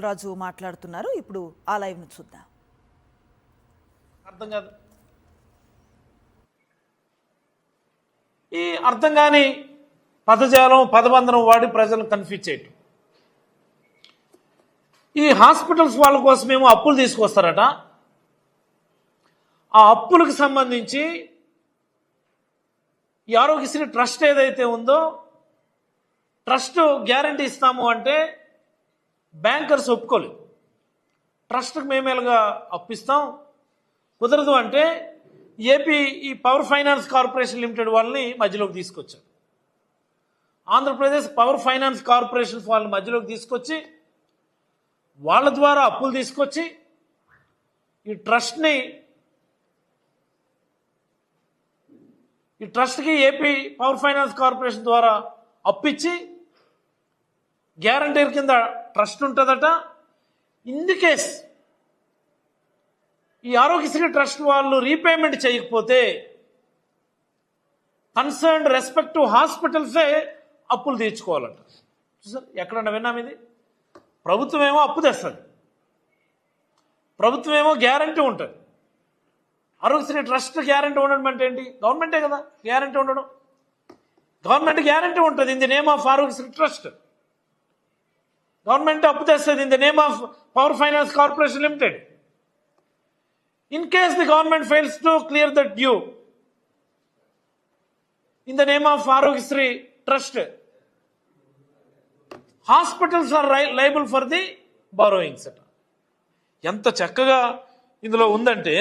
రాజు మాట్లాడుతున్నారు. ఇప్పుడు ఆ లైవ్ ను చూద్దాం. అర్థం కాదు. ఈ అర్థం కాని పదజాలం పదబంధనం వాడి ప్రజలను కన్ఫ్యూజ్ చేయటం. ఈ హాస్పిటల్స్ వాళ్ళ కోసమేమో అప్పులు తీసుకొస్తారట. ఆ అప్పులకు సంబంధించి ఈ ఆరోగ్యశ్రీ ట్రస్ట్ ఏదైతే ఉందో ట్రస్ట్ గ్యారంటీ ఇస్తాము అంటే బ్యాంకర్స్ ఒప్పుకోలేదు. ట్రస్ట్కి మేము ఎలాగా అప్పిస్తాం, కుదరదు అంటే ఏపీ ఈ పవర్ ఫైనాన్స్ కార్పొరేషన్ లిమిటెడ్ వాళ్ళని మధ్యలోకి తీసుకొచ్చారు. ఆంధ్రప్రదేశ్ పవర్ ఫైనాన్స్ కార్పొరేషన్ వాళ్ళని మధ్యలోకి తీసుకొచ్చి వాళ్ళ ద్వారా అప్పులు తీసుకొచ్చి ఈ ట్రస్ట్కి ఏపీ పవర్ ఫైనాన్స్ కార్పొరేషన్ ద్వారా అప్పిచ్చి గ్యారంటీర్ కింద ట్రస్ట్ ఉంటుందట. ఇన్ ది కేస్ ఈ ఆరోగ్యశ్రీ ట్రస్ట్ వాళ్ళు రీపేమెంట్ చేయకపోతే కన్సర్న్ రెస్పెక్టివ్ హాస్పిటల్సే అప్పులు తీర్చుకోవాలంట. చూసారు, ఎక్కడన్నా విన్నాం ఇది? ప్రభుత్వం ఏమో అప్పు తెస్తుంది, ప్రభుత్వం ఏమో గ్యారంటీ ఉంటుంది. ఆరోగ్యశ్రీ ట్రస్ట్ గ్యారంటీ ఉండడం అంటే ఏంటి? గవర్నమెంటే కదా గ్యారంటీ ఉండడం. గవర్నమెంట్ గ్యారంటీ ఉంటుంది in the name of Aarogyasri trust. Government అప్పు తెస్తుంది in the name of power finance corporation limited. In case the government fails to clear the due in the name of Aarogyasri trust, hospitals are liable for the borrowings అట. ఎంత చక్కగా ఇందులో ఉందంటే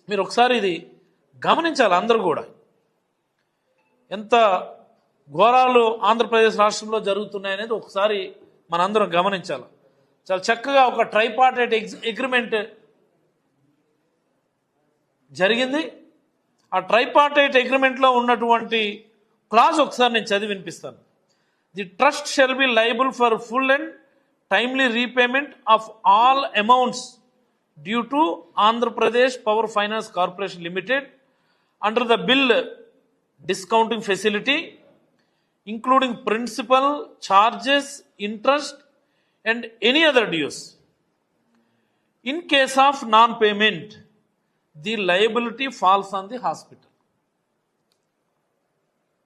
మీరు ఒకసారి ఇది గమనించాలి. అందరూ కూడా ఎంత ఘోరాలు ఆంధ్రప్రదేశ్ రాష్ట్రంలో జరుగుతున్నాయనేది ఒకసారి మనందరం గమనించాలి. చాలా చక్కగా ఒక ట్రైపార్టైట్ అగ్రిమెంట్ జరిగింది. ఆ ట్రైపార్టైట్ అగ్రిమెంట్లో ఉన్నటువంటి క్లాజ్ ఒకసారి నేను చదివి వినిపిస్తాను. The trust shall be liable for full and timely repayment of all amounts due to Andhra Pradesh power finance corporation limited under the bill discounting facility including principal, charges, interest and any other dues. In case of non-payment, the liability falls on the hospital.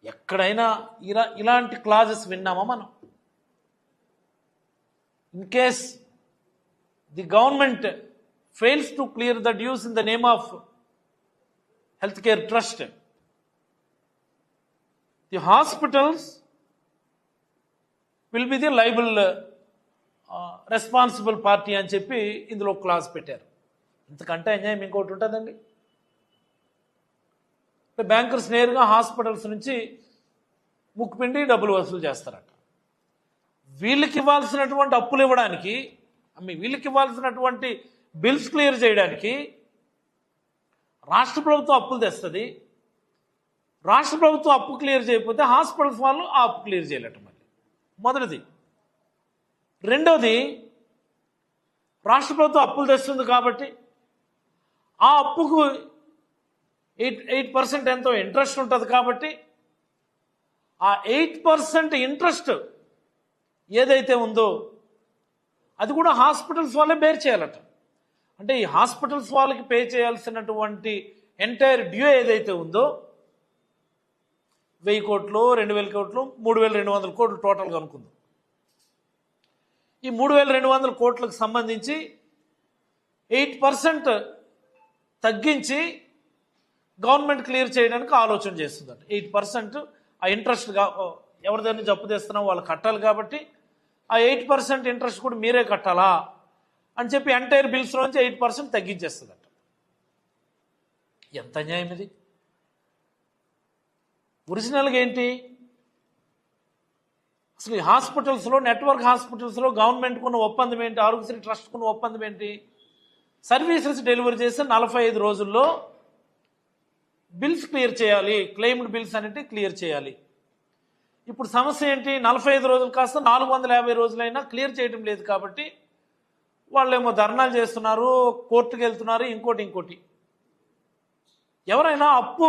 ఎక్కడైనా ఇలాంటి clauses విన్నామా మనం? In case the government fails to clear the dues in the name of health care trust, the hospitals will be the liable responsible party అని చెప్పి ఇందులో class పెట్టారు. ఇంతకంటే అన్యాయం ఇంకోటి ఉంటుందండి? బ్యాంకర్స్ నేరుగా హాస్పిటల్స్ నుంచి ముక్కుపిండి డబ్బులు వసూలు చేస్తారట. వీళ్ళకి ఇవ్వాల్సినటువంటి అప్పులు ఇవ్వడానికి, వీళ్ళకి ఇవ్వాల్సినటువంటి బిల్స్ క్లియర్ చేయడానికి రాష్ట్ర ప్రభుత్వం అప్పులు తెస్తుంది. రాష్ట్ర ప్రభుత్వం అప్పు క్లియర్ చేయకపోతే హాస్పిటల్స్ వాళ్ళు ఆ అప్పు క్లియర్ చేయలేట. మళ్ళీ మొదటిది. రెండోది, రాష్ట్ర ప్రభుత్వం అప్పులు తెస్తుంది కాబట్టి ఆ అప్పుకు 8% ఎంతో ఇంట్రెస్ట్ ఉంటుంది కాబట్టి ఆ 8% ఇంట్రెస్ట్ ఏదైతే ఉందో అది కూడా హాస్పిటల్స్ వాళ్ళే బేర్ చేయాలట. అంటే ఈ హాస్పిటల్స్ వాళ్ళకి పే చేయాల్సినటువంటి ఎంటైర్ డ్యూ ఏదైతే ఉందో 1000 కోట్లు, 2000 కోట్లు, 3200 కోట్లు టోటల్గా అనుకుందాం. ఈ 3200 కోట్లకు సంబంధించి 8% తగ్గించి గవర్నమెంట్ క్లియర్ చేయడానికి ఆలోచన చేస్తుందంట. 8% ఆ ఇంట్రెస్ట్ ఎవరి దగ్గర నుంచి అప్పు తెస్తున్నాం వాళ్ళు కట్టాలి కాబట్టి ఆ 8% ఇంట్రెస్ట్ కూడా మీరే కట్టాలా అని చెప్పి ఎంటైర్ బిల్స్ నుంచి 8% తగ్గించేస్తుందట. ఎంత అన్యాయం ఇది! ఒరిజినల్గా ఏంటి అసలు? ఈ హాస్పిటల్స్లో, నెట్వర్క్ హాస్పిటల్స్లో గవర్నమెంట్కు ఉన్న ఒప్పందం ఏంటి? ఆరోగ్యశ్రీ ట్రస్ట్కున్న ఒప్పందం ఏంటి? సర్వీసెస్ డెలివరీ చేసి 45 రోజుల్లో బిల్స్ క్లియర్ చేయాలి, క్లెయిమ్డ్ బిల్స్ అనేవి క్లియర్ చేయాలి. ఇప్పుడు సమస్య ఏంటి? 45 రోజులు కాస్త 450 రోజులైనా క్లియర్ చేయడం లేదు కాబట్టి వాళ్ళేమో ధర్నాలు చేస్తున్నారు, కోర్టుకు వెళ్తున్నారు, ఇంకోటి. ఎవరైనా అప్పు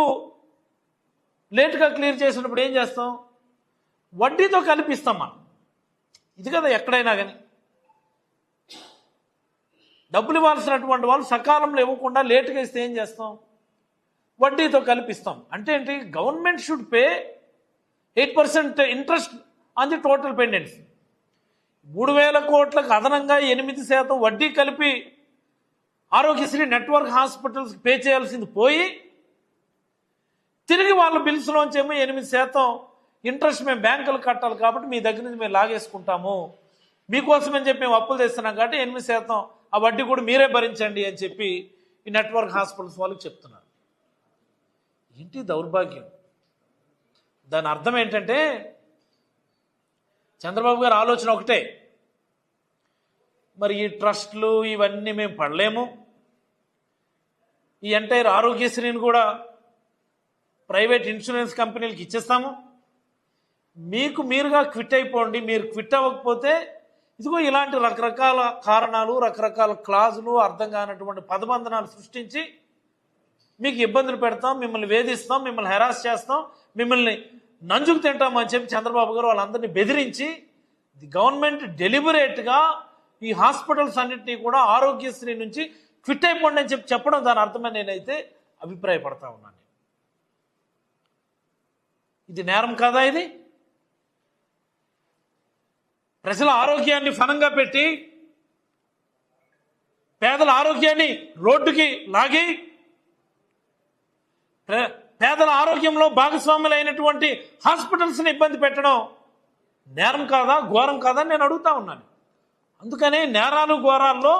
లేట్గా క్లియర్ చేసినప్పుడు ఏం చేస్తాం? వడ్డీతో కలిపిస్తాం మనం. ఇది కదా ఎక్కడైనా కానీ డబ్బులు ఇవ్వాల్సినటువంటి వాళ్ళు సకాలంలో ఇవ్వకుండా లేటుగా ఇస్తే ఏం చేస్తాం? వడ్డీతో కల్పిస్తాం. అంటే ఏంటి? Government should pay 8% interest on the total pendants. 3,000 కోట్లకు అదనంగా 8% వడ్డీ కలిపి ఆరోగ్యశ్రీ నెట్వర్క్ హాస్పిటల్స్ పే చేయాల్సింది పోయి, తిరిగి వాళ్ళ బిల్స్లోంచేమో 8% ఇంట్రెస్ట్ మేము బ్యాంకులు కట్టాలి కాబట్టి మీ దగ్గర నుంచి మేము లాగేసుకుంటాము, మీకోసమని చెప్పి మేము అప్పులు తెస్తున్నాం కాబట్టి 8% ఆ వడ్డీ కూడా మీరే భరించండి అని చెప్పి ఈ నెట్వర్క్ హాస్పిటల్స్ వాళ్ళకి చెప్తున్నారు. ఏంటి దౌర్భాగ్యం? దాని అర్థం ఏంటంటే చంద్రబాబు గారి ఆలోచన ఒకటే, మరి ఈ ట్రస్ట్లు ఇవన్నీ మేము పడలేము, ఈ ఎంటైర్ ఆరోగ్యశ్రీని కూడా ప్రైవేట్ ఇన్సూరెన్స్ కంపెనీలకు ఇచ్చేస్తాము, మీకు మీరుగా క్విట్ అయిపోండి, మీరు క్విట్ అవ్వకపోతే ఇదిగో ఇలాంటి రకరకాల కారణాలు, రకరకాల క్లాజులు, అర్థం కానటువంటి పదబంధనాలు సృష్టించి మీకు ఇబ్బందులు పెడతాం, మిమ్మల్ని వేధిస్తాం, మిమ్మల్ని హెరాస్ చేస్తాం, మిమ్మల్ని నంజుకు తింటామని చెప్పి చంద్రబాబు గారు వాళ్ళందరినీ బెదిరించి ది గవర్నమెంట్ డెలిబరేట్గా ఈ హాస్పిటల్స్ అన్నింటినీ కూడా ఆరోగ్యశ్రీ నుంచి క్విట్ అయిపోండి అని చెప్పి చెప్పడం దాని అర్థమని నేనైతే అభిప్రాయపడతా ఉన్నాను. ఇది నేరం కాదా? ఇది ప్రజల ఆరోగ్యాన్ని ఫనంగా పెట్టి పేదల ఆరోగ్యాన్ని రోడ్డుకి లాగి పేదల ఆరోగ్యంలో భాగస్వాములైనటువంటి హాస్పిటల్స్ని ఇబ్బంది పెట్టడం నేరం కాదా, ఘోరం కాదా నేను అడుగుతా ఉన్నాను. అందుకనే నేరాలు ఘోరాల్లో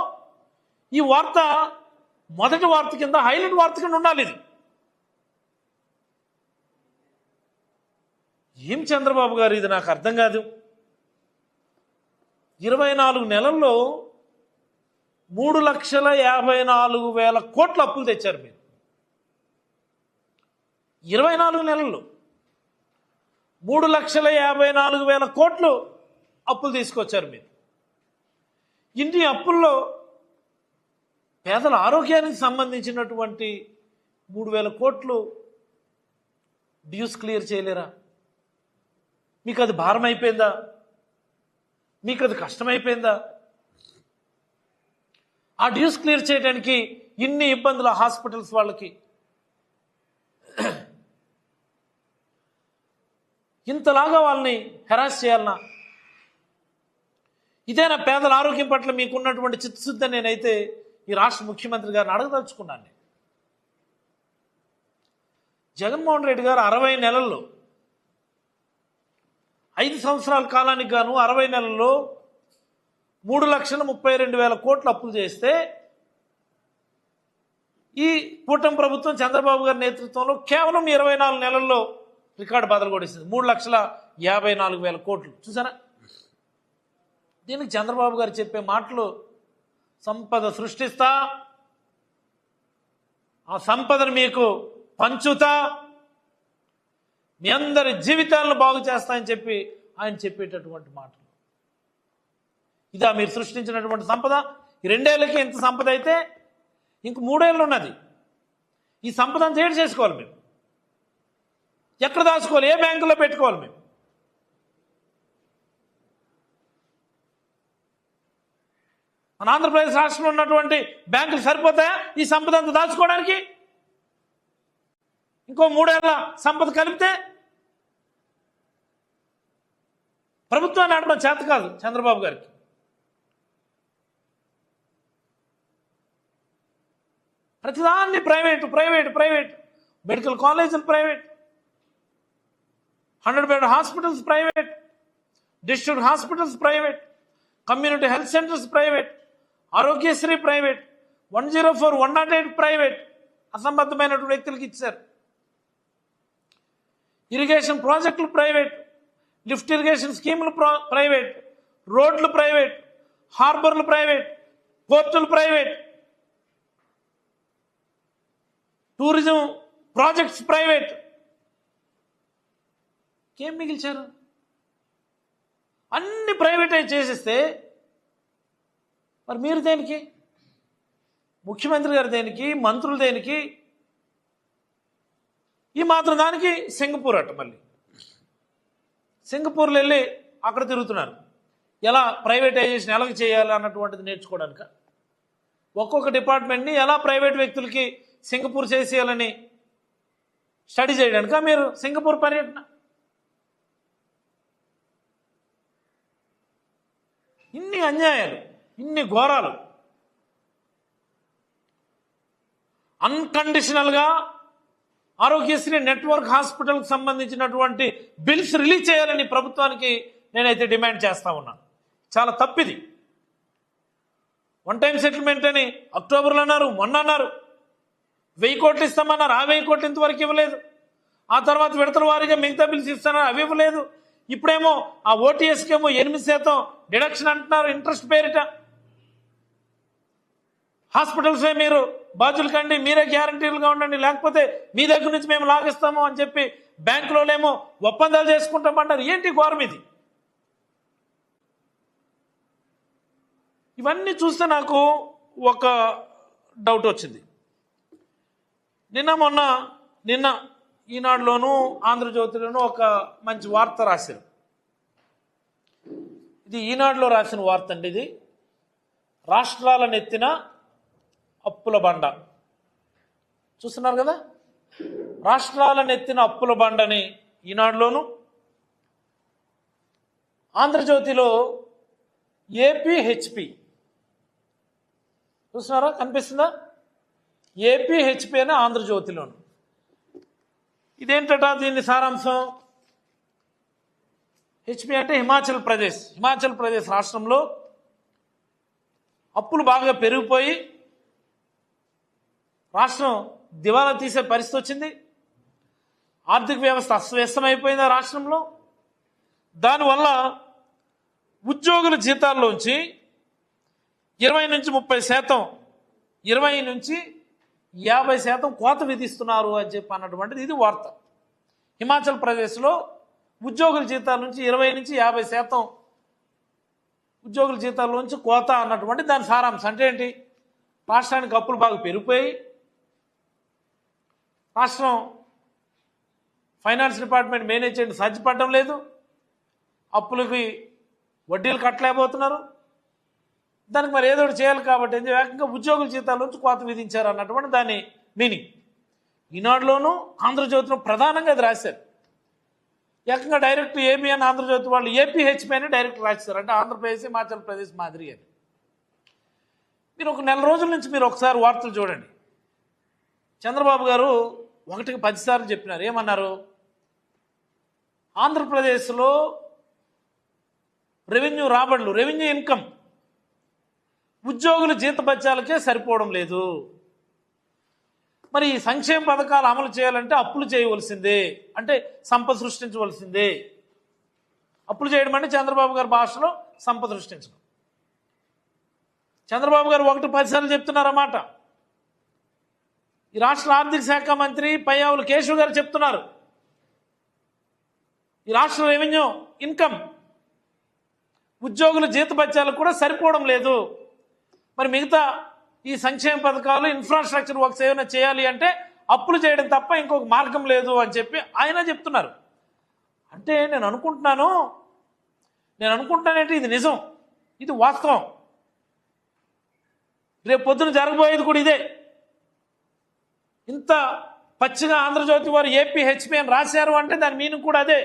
ఈ వార్త మొదటి వార్త కింద, హైలైట్ వార్త కింద ఉండాలి. ఇది ఏం చంద్రబాబు గారు, ఇది నాకు అర్థం కాదు. 24 నెలల్లో 3,54,000 కోట్ల అప్పులు తెచ్చారు మీరు. 24 నెలల్లో 3,54,000 కోట్లు అప్పులు తీసుకొచ్చారు మీరు. ఇన్ని అప్పుల్లో పేదల ఆరోగ్యానికి సంబంధించినటువంటి 3,000 కోట్లు డ్యూస్ క్లియర్ చేయలేరా? మీకు అది భారం అయిపోయిందా? మీకు అది కష్టమైపోయిందా? ఆ డ్యూస్ క్లియర్ చేయడానికి ఇన్ని ఇబ్బందులు హాస్పిటల్స్ వాళ్ళకి, ఇంతలాగా వాళ్ళని హెరాస్ చేయాలన్నా? ఇదేనా పేదల ఆరోగ్యం పట్ల మీకున్నటువంటి చిత్తశుద్ధి? నేనైతే ఈ రాష్ట్ర ముఖ్యమంత్రి గారిని అడగదలుచుకున్నాను. జగన్మోహన్ రెడ్డి గారు 60 నెలల్లో 5 సంవత్సరాల కాలానికి గాను 60 నెలల్లో 3,32,000 కోట్లు అప్పులు చేస్తే, ఈ కూటమి ప్రభుత్వం చంద్రబాబు గారి నేతృత్వంలో కేవలం 24 నెలల్లో రికార్డు బదలు కొట్టేసింది. 3,54,000 కోట్లు. చూసారా? దీనికి చంద్రబాబు గారు చెప్పే మాటలు, సంపద సృష్టిస్తా, ఆ సంపదను మీకు పంచుతా, మీ అందరి జీవితాలను బాగు చేస్తాయని చెప్పి ఆయన చెప్పేటటువంటి మాటలు. ఇదా మీరు సృష్టించినటువంటి సంపద? ఈ 2 ఏళ్ళకి ఎంత సంపద అయితే ఇంక 3 ఏళ్ళు ఉన్నది. ఈ సంపదను చేడు చేసుకోవాలి మేము. ఎక్కడ దాచుకోవాలి? ఏ బ్యాంకులో పెట్టుకోవాలి మేము? మన ఆంధ్రప్రదేశ్ రాష్ట్రంలో ఉన్నటువంటి బ్యాంకులు సరిపోతాయా ఈ సంపద అంతా దాచుకోవడానికి? ఇంకో 3 ఏళ్ళ సంపద కలిపితే ప్రభుత్వాన్ని నడపడం చేత కాదు చంద్రబాబు గారికి. ప్రతిదాన్ని ప్రైవేటు ప్రైవేటు ప్రైవేట్, మెడికల్ కాలేజీలు private, 100-bed hospitals private, district hospitals private, community health centres private, Aarogyasri private, 104, 108 private, అసంబద్ధమైనటువంటి వ్యక్తులకు ఇచ్చారు. ఇరిగేషన్ ప్రాజెక్టులు ప్రైవేట్, లిఫ్ట్ ఇరిగేషన్ స్కీములు ప్రైవేట్, రోడ్లు ప్రైవేట్, హార్బర్లు ప్రైవేట్, పోర్టులు ప్రైవేట్, టూరిజం ప్రాజెక్ట్స్ ప్రైవేట్. ఏం మిగిల్చారు? అన్ని ప్రైవేటైజ్ చేసేస్తే మరి మీరు దేనికి? ముఖ్యమంత్రి గారు దేనికి? మంత్రులు దేనికి? ఈ మాత్రం దానికి సింగపూర్ అట, మళ్ళీ సింగపూర్లో వెళ్ళి అక్కడ తిరుగుతున్నారు. ఎలా ప్రైవేటైజేషన్ ఎలాగ చేయాలి అన్నటువంటిది నేర్చుకోవడానికి. ఒక్కొక్క డిపార్ట్మెంట్ని ఎలా ప్రైవేట్ వ్యక్తులకి సింగపూర్ చేసేయాలని స్టడీ చేయడానిక మీరు సింగపూర్ పర్యటన? ఇన్ని అన్యాయాలు, ఇన్ని ఘోరాలు. అన్కండిషనల్గా ఆరోగ్యశ్రీ నెట్వర్క్ హాస్పిటల్కి సంబంధించినటువంటి బిల్స్ రిలీజ్ చేయాలని ప్రభుత్వానికి నేనైతే డిమాండ్ చేస్తా ఉన్నాను. చాలా తప్పిది. వన్ టైం సెటిల్మెంట్ అని అక్టోబర్లో అన్నారు, మొన్న అన్నారు 1000 కోట్లు ఇస్తామన్నారు. ఆ 1000 కోట్లు ఇంతవరకు ఇవ్వలేదు. ఆ తర్వాత విడతల వారీగా మిగతా బిల్స్ ఇస్తున్నారు, అవి ఇవ్వలేదు. ఇప్పుడేమో ఆ ఓటీఎస్కి ఏమో 8% డిడక్షన్ అంటున్నారు ఇంట్రెస్ట్ పేరిట. హాస్పిటల్సే మీరు బాధ్యులు కండి, మీరే గ్యారంటీలుగా ఉండండి, లేకపోతే మీ దగ్గర నుంచి మేము లాగిస్తాము అని చెప్పి బ్యాంకులోనేమో ఒప్పందాలు చేసుకుంటామంటారు. ఏంటి ఘోరం ఇది? ఇవన్నీ చూస్తే నాకు ఒక డౌట్ వచ్చింది. నిన్న ఈనాడులోనూ ఆంధ్రజ్యోతిలోనూ ఒక మంచి వార్త రాశారు. ఇది ఈనాడులో రాసిన వార్త అండి. ఇది రాష్ట్రాల నెత్తిన అప్పుల బండ. చూస్తున్నారు కదా, రాష్ట్రాల నెత్తిన అప్పుల బండని ఈనాడులోను, ఆంధ్రజ్యోతిలో ఏపీహెచ్పి. చూస్తున్నారా, కనిపిస్తుందా? ఏపీహెచ్పి అని ఆంధ్రజ్యోతిలోను. ఇదేంటట దీని సారాంశం? హెచ్పి అంటే హిమాచల్ ప్రదేశ్ రాష్ట్రంలో అప్పులు బాగా పెరిగిపోయి రాష్ట్రం దివాలా తీసే పరిస్థితి వచ్చింది. ఆర్థిక వ్యవస్థ అస్తవ్యస్తమైపోయింది ఆ రాష్ట్రంలో. దానివల్ల ఉద్యోగుల జీతాల్లోంచి 20 నుంచి 30%, 20 నుంచి 50% కోత విధిస్తున్నారు అని చెప్పి అన్నటువంటిది ఇది వార్త. హిమాచల్ ప్రదేశ్లో ఉద్యోగుల జీతాల నుంచి 20 నుంచి 50% ఉద్యోగుల జీతాల నుంచి కోత అన్నటువంటి దాని సారాంశం. అంటే ఏంటి? రాష్ట్రానికి అప్పులు బాగా పెరిగిపోయి రాష్ట్రం ఫైనాన్స్ డిపార్ట్మెంట్ మేనేజ్ చేయడం సాధ్యపడడం లేదు, అప్పులకి వడ్డీలు కట్టలేకపోతున్నారు. దానికి మరి ఏదో ఒకటి చేయాలి కాబట్టి ఏకంగా ఉద్యోగుల జీతాల నుంచి కోత విధించారు అన్నటువంటి దాని మీనింగ్. ఈనాడులోనూ ఆంధ్రజ్యోతిలో ప్రధానంగా అది రాశారు. ఏకంగా డైరెక్ట్ ఏపీ అని ఆంధ్రజ్యోతి వాళ్ళు ఏపీహెచ్పి అని డైరెక్ట్ రాశారు. అంటే ఆంధ్రప్రదేశ్ హిమాచల్ ప్రదేశ్ మాదిరి అని. మీరు ఒక నెల రోజుల నుంచి మీరు ఒకసారి వార్తలు చూడండి. చంద్రబాబు గారు 1కి 10 సార్లు చెప్పినారు. ఏమన్నారు? ఆంధ్రప్రదేశ్లో రెవెన్యూ ఇన్కమ్ ఉద్యోగుల జీతభత్యాలకే సరిపోవడం లేదు. మరి ఈ సంక్షేమ పథకాలు అమలు చేయాలంటే అప్పులు చేయవలసిందే, అంటే సంపద సృష్టించవలసిందే. అప్పులు చేయడం అంటే చంద్రబాబు గారి భాషలో సంపద సృష్టించడం. చంద్రబాబు గారు 1కి 10 సార్లు చెప్తున్నారన్నమాట. ఈ రాష్ట్ర ఆర్థిక శాఖ మంత్రి పయ్యావుల కేశవ్ గారు చెప్తున్నారు, ఈ రాష్ట్ర రెవెన్యూ ఇన్కమ్ ఉద్యోగుల జీతభత్యాలకు కూడా సరిపోవడం లేదు. మరి మిగతా ఈ సంక్షేమ పథకాలు ఇన్ఫ్రాస్ట్రక్చర్ వర్క్స్ ఏమైనా చేయాలి అంటే అప్పులు చేయడం తప్ప ఇంకొక మార్గం లేదు అని చెప్పి ఆయన చెప్తున్నారు. అంటే నేను అనుకుంటున్నానంటే ఇది నిజం, ఇది వాస్తవం. రేపు పొద్దున జరగబోయేది కూడా ఇదే. ఇంత పచ్చిగా ఆంధ్రజ్యోతి వారు ఏపీహెచ్పి అని రాశారు అంటే దాని మీనింగ్ కూడా అదే.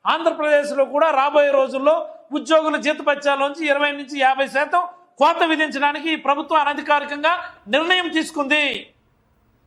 ఆంధ్రప్రదేశ్లో కూడా రాబోయే రోజుల్లో ఉద్యోగుల జీతభత్యాల్లోంచి 20 నుంచి 50% కోత విధించడానికి ఈ ప్రభుత్వం అనధికారికంగా నిర్ణయం తీసుకుంది.